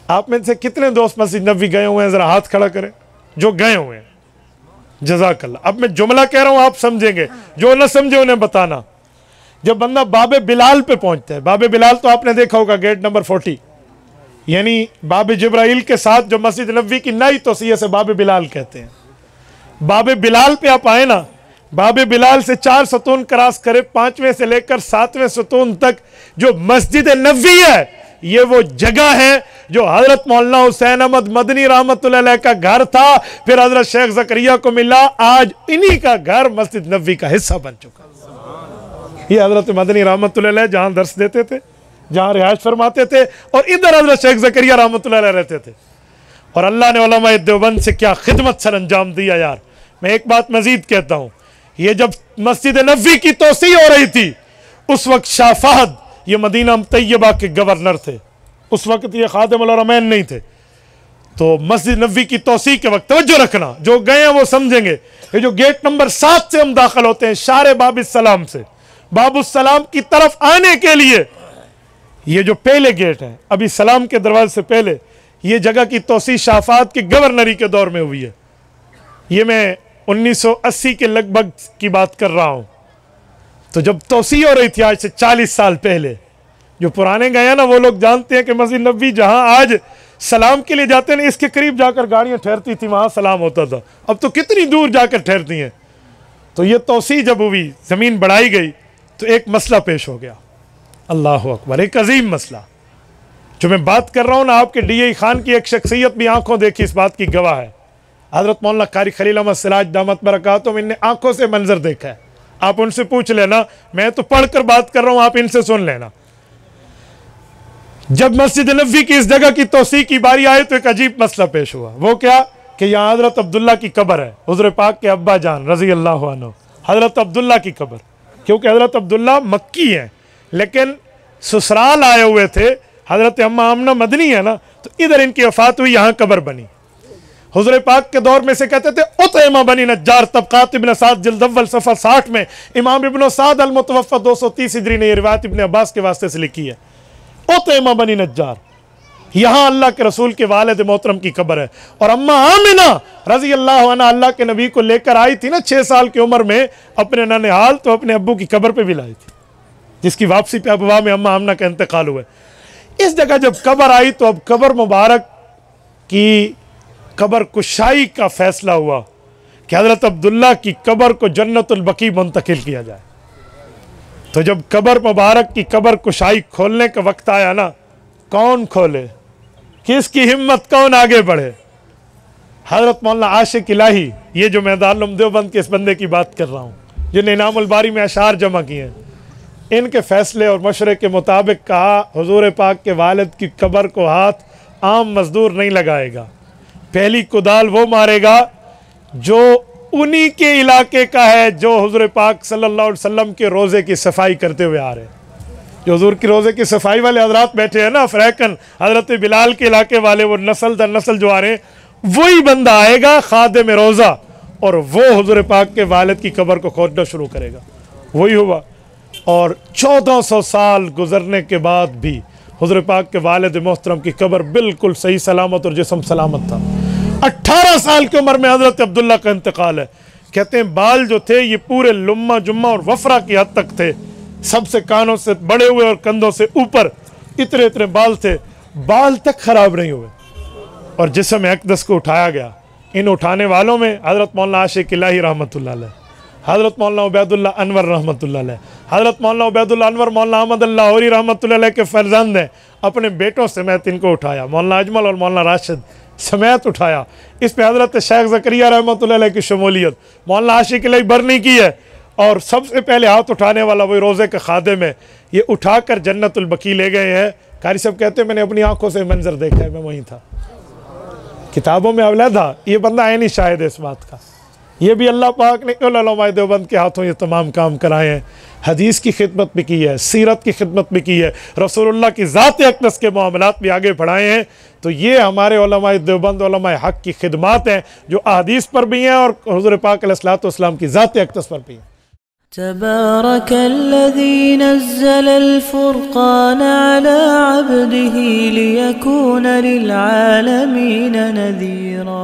आप में से कितने दोस्त मस्जिद नबवी गए हुए हैं, ज़रा हाथ खड़ा करें जो गए हुए हैं। जज़ाकल्लाह। अब मैं जुमला कह रहा हूँ, आप समझेंगे, जो न समझे उन्हें बताना। जब बंदा बाबे बिलाल पे पहुंचता है, बाबे बिलाल तो आपने देखा होगा गेट नंबर 40, यानी बाबे जिब्राइल के साथ जो मस्जिद नबवी की नई तौसीया से बाबे बिलाल कहते हैं। बाबे बिलाल पे आप आए ना, बाबे बिलाल से 4 सतून क्रॉस करे, 5वें से लेकर 7वें सतून तक जो मस्जिद नबवी है, ये वो जगह है जो हजरत मौलाना हुसैन अहमद मदनी रहमतुल्लाह अलैह का घर था, फिर हजरत शेख ज़करिया को मिला, आज इन्हीं का घर मस्जिद नबवी का हिस्सा बन चुका। ये हजरत मदनी रहमतुल्लाह अलैह जहां दर्स देते थे, जहां रिहायश फरमाते थे, और इधर हजरत शेख ज़करिया रहमतुल्लाह अलैह रहते थे। और अल्लाह ने उलमाए देवबंद से क्या खिदमत सर अंजाम दिया यार। मैं एक बात मजीद कहता हूँ, ये जब मस्जिद नबवी की तोसी हो रही थी, उस वक्त शाह फहद ये मदीना तैयबा के गवर्नर थे, उस वक्त ये खादिम उल हरमैन नहीं थे। तो मस्जिद नबवी की तोसी के वक्त तवज्जो रखना, जो गए हैं वो समझेंगे। ये जो गेट नंबर 7 से हम दाखिल होते हैं, शारे बाबिस्सलाम से, बाबुस्सलाम की तरफ आने के लिए ये जो पहले गेट है, अभी सलाम के दरवाजे से पहले, ये जगह की तोसी शाफात की गवर्नरी के दौर में हुई है। ये मैं 1980 के लगभग की बात कर रहा हूं। तो जब तोसी हो रही थी आज से 40 साल पहले, जो पुराने गए हैं ना वो लोग जानते हैं कि मस्जिद नबवी जहां आज सलाम के लिए जाते हैं ना, इसके करीब जाकर गाड़ियां ठहरती थी, वहां सलाम होता था। अब तो कितनी दूर जाकर ठहरती हैं। तो ये तोसी जब हुई, जमीन बढ़ाई गई, तो एक मसला पेश हो गया। अल्लाह अकबर, एक अजीम मसला जो मैं बात कर रहा हूं ना, आपके DI खान की एक शख्सियत भी आंखों देखी इस बात की गवाह है। हजरत मौलाना कारी खलील अहमद सिराज दामत बरकातुहू, इनने आंखों से मंजर देखा है। आप उनसे पूछ लेना, मैं तो पढ़कर बात कर रहा हूं, आप इनसे सुन लेना। जब मस्जिद नबवी की इस जगह की तोसी की बारी आई तो एक अजीब मसला पेश हुआ। वो क्या कि यहाँ हजरत अब्दुल्ला की कब्र है, हुज़ूर पाक के अब्बा जान रजी अल्लाह अन्हु, हजरत अब्दुल्ला की कब्र। क्योंकि हजरत अब्दुल्ला मक्की हैं, लेकिन ससुराल आए हुए थे, हजरत अम्मा आमना मदनी है ना, तो इधर इनकी वफात हुई, यहाँ कब्र बनी। हुज़ूर पाक के दौर में से कहते थे उतैमा बनी नज्जार, तबक़ात इब्न साद जिल्द अव्वल सफ़ा 60 में इमाम इब्न साद अल मुतवफ़्फ़ा 230 हिजरी ने ये रिवायत इब्न अब्बास के वास्ते से लिखी है। उतैमा बनी नज्जार, यहाँ अल्लाह के रसूल के वालिद मोहतरम की कब्र है। और अम्मा आमिना रजी अल्लाह अन्हा अल्लाह के नबी को लेकर आई थी ना 6 साल की उम्र में अपने ननिहाल, तो अपने अब्बू की कब्र पे भी लाई थी, जिसकी वापसी पे अबवा में अम्मा आमना का इंतकाल हुआ। इस जगह जब कब्र आई तो अब कब्र मुबारक की कब्र कुशाई का फैसला हुआ कि हजरत अब्दुल्ला की कब्र को जन्नतुल बकी मुंतकिल किया जाए। तो जब कब्र मुबारक की कब्र कुशाई खोलने का वक्त आया ना, कौन खोले, किसकी हिम्मत, कौन आगे बढ़े? हजरत मौलाना आशिक इलाही, ये जो मैदान देवबंद के इस बंदे की बात कर रहा हूँ जिन्हें इनामुल बारी में अशार जमा किए हैं, इनके फैसले और मशवरे के मुताबिक कहा हुजूर पाक के वालिद की कब्र को हाथ आम मजदूर नहीं लगाएगा, पहली कुदाल वो मारेगा जो उन्हीं के इलाके का है, जो हुजूर पाक सल्लल्लाहु अलैहि वसल्लम के रोज़े की सफाई करते हुए आ रहे हैं। जो हुजूर के रोज़े की सफाई वाले हजरात बैठे हैं ना, अफ्रीकन हजरत बिलाल के इलाके वाले, वो नस्ल दर नस्ल जो आ रहे हैं, वही बंदा आएगा खादिम रोज़ा, और वो हुजूर पाक के वालिद की कब्र को खोदना शुरू करेगा। वही हुआ। और 1400 साल गुजरने के बाद भी हुजूर पाक के वालिद मोहतरम की कब्र बिल्कुल सही सलामत और जिस्म सलामत था। 18 साल की उम्र में हजरत अब्दुल्ला का इंतकाल है। कहते हैं बाल जो थे ये पूरे लुम्मा जुम्मा और वफरा की हद तक थे, सबसे कानों से बड़े हुए और कंधों से ऊपर इतने इतने बाल थे, बाल तक खराब नहीं हुए। और जिस्म अक़दस को उठाया गया। इन उठाने वालों में हजरत मौलाना आशिक इलाही रहमतुल्लाह अलैह, हजरत मौलाना उबैदुल्लाह अनवर रहमतुल्लाह अलैह, हजरत मौलाना उबैदुल्लाह अनवर मौलाना अहमद लाहौरी रहमतुल्लाह अलैह के फर्जंद हैं, अपने बेटों समेत इनको उठाया, मौलाना अजमल और मौलाना राशिद समेत उठाया। इस पे हजरत शेख ज़करिया रहमतुल्लाह अलैह की शमूलियत, मौलाना आशिक इलाही बरनी की है। और सबसे पहले हाथ उठाने वाला वही रोज़े का खादिम है। ये उठाकर जन्नतुल बकी ले गए हैं। कारी साहब कहते हैं मैंने अपनी आंखों से मंजर देखा है, मैं वहीं था, किताबों में अवला था। ये बंदा है नहीं शायद इस बात का। ये भी अल्लाह पाक ने उलमाए देवबंद के हाथों ये तमाम काम कराए हैं। हदीस की खिदमत भी की है, सीरत की खिदमत भी की है, रसूलुल्लाह की ज़ात अक़दस के मामलात भी आगे बढ़ाए हैं। तो ये हमारे उलमाए देवबंद उलमाए हक़ की खिदमत हैं, जो अहदीस पर भी हैं और हुज़ूर पाक अलैहिस्सलातु वस्सलाम की ज़ात अक़दस पर भी हैं। तबारकल्लज़ी नज़्ज़लल फ़ुरक़ान अला अब्दिही लियकून लिलआलमीन नज़ीरा।